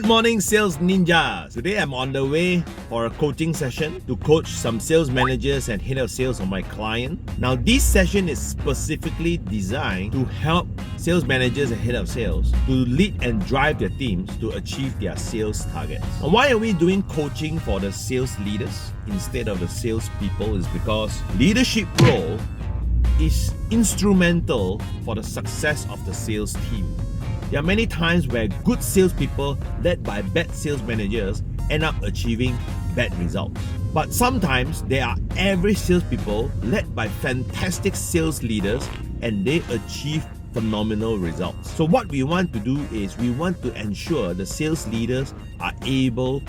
morning, sales ninjas. Today I'm on the way for a coaching session to coach some sales managers and head of sales on my client. Now, this session is specifically designed to help sales managers and head of sales to lead and drive their teams to achieve their sales targets. And why are we doing coaching for the sales leaders instead of the sales people? Is because leadership role is instrumental for the success of the sales team. There are many times where good salespeople led by bad sales managers end up achieving bad results. But sometimes there are average salespeople led by fantastic sales leaders and they achieve phenomenal results. So what we want to do is we want to ensure the sales leaders are able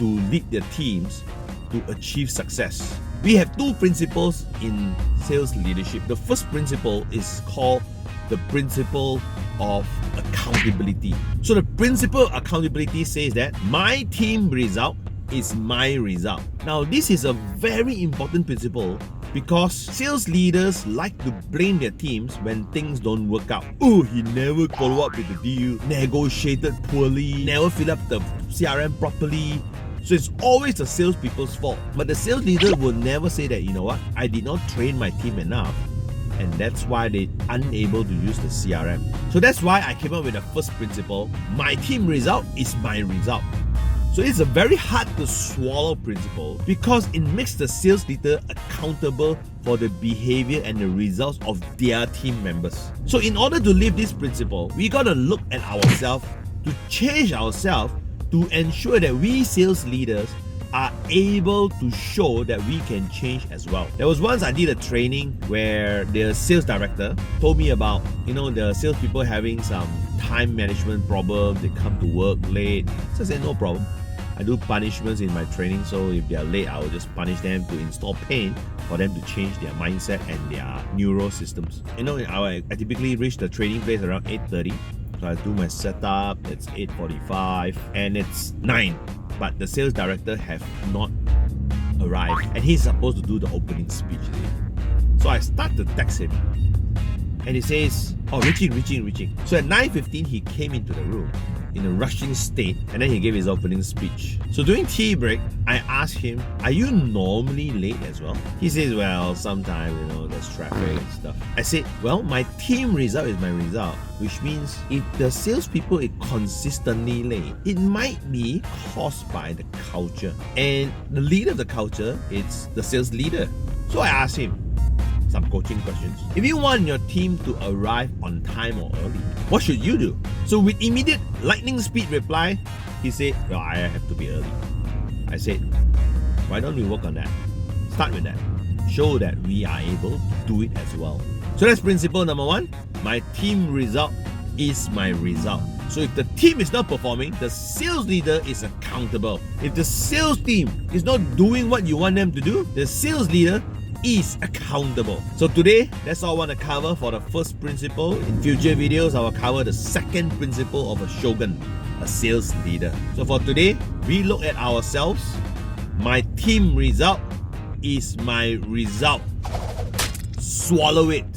to lead their teams to achieve success. We have two principles in sales leadership. The first principle is called the principle of accountability. So the principle of accountability says that my team result is my result. Now, this is a very important principle because sales leaders like to blame their teams when things don't work out. Oh, he never followed up with the deal, negotiated poorly, never filled up the CRM properly. So it's always the salespeople's fault. But the sales leader will never say that, you know what, I did not train my team enough, and that's why they're unable to use the CRM. So that's why I came up with the first principle. My team result is my result. So it's a very hard to swallow principle because it makes the sales leader accountable for the behavior and the results of their team members. So in order to live this principle, we gotta look at ourselves, to change ourselves, to ensure that we sales leaders are able to show that we can change as well. There was once I did a training where the sales director told me about, the salespeople having some time management problems. They come to work late. So I said, no problem. I do punishments in my training, so if they are late, I will just punish them to install pain for them to change their mindset and their neural systems. I typically reach the training place around 8:30. So I do my setup, it's 8:45 and it's 9. But the sales director have not arrived and he's supposed to do the opening speech. So I start to text him and he says, reaching. So at 9:15 he came into the room in a rushing state and then he gave his opening speech. So during tea break, I asked him, are you normally late as well? He says, well, sometimes, there's traffic and stuff. I said, well, my team result is my result, which means if the salespeople is consistently late, it might be caused by the culture. And the leader of the culture, it's the sales leader. So I asked him some coaching questions. If you want your team to arrive on time or early, what should you do? So with immediate lightning speed reply, he said, well, I have to be early. I said, why don't we work on that? Start with that. Show that we are able to do it as well. So that's principle number one. My team result is my result. So if the team is not performing, the sales leader is accountable. If the sales team is not doing what you want them to do, the sales leader is accountable. So today, that's all I want to cover for the first principle. In future videos, I will cover the second principle of a shogun, a sales leader. So for today, we look at ourselves. My team result is my result. Swallow it.